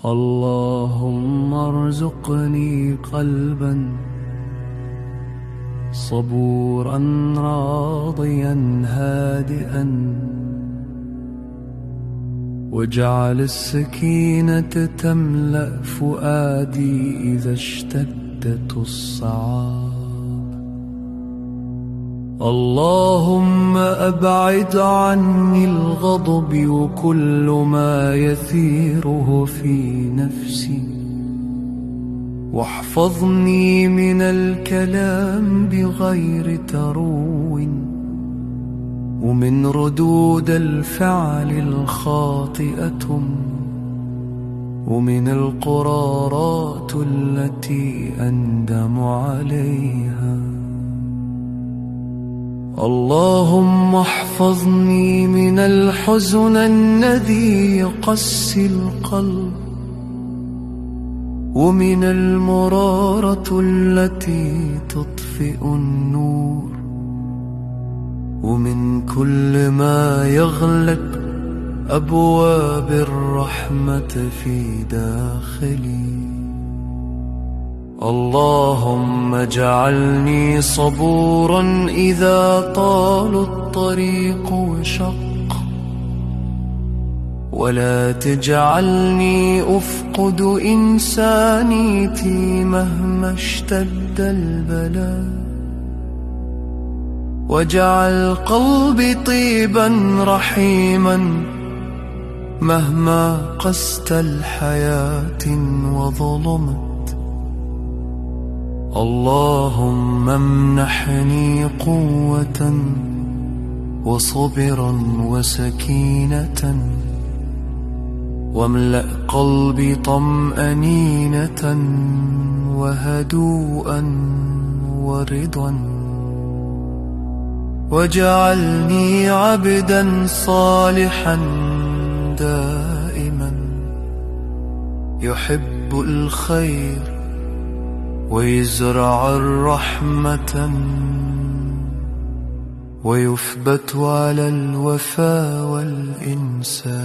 اللهم ارزقني قلبا صبورا راضيا هادئا، واجعل السكينة تملأ فؤادي إذا اشتدت الصعاب. اللهم أبعد عني الغضب وكل ما يثيره في نفسي، واحفظني من الكلام بغير ترو، ومن ردود الفعل الخاطئة، ومن القرارات التي أندم عليها. اللهم احفظني من الحزن الذي يقسي القلب، ومن المرارة التي تطفئ النور، ومن كل ما يغلق أبواب الرحمة في داخلي. اللهم اجعلني صبورا إذا طال الطريق وشق، ولا تجعلني أفقد إنسانيتي مهما اشتد البلاء، واجعل قلبي طيبا رحيما مهما قست الحياة وظلمت. اللهم امنحني قوة وصبرا وسكينة، واملأ قلبي طمأنينة وهدوءا ورضا، واجعلني عبدا صالحا دائما يحب الخير ويزرع الرحمة، ويثبت على الوفاء والإنسانية.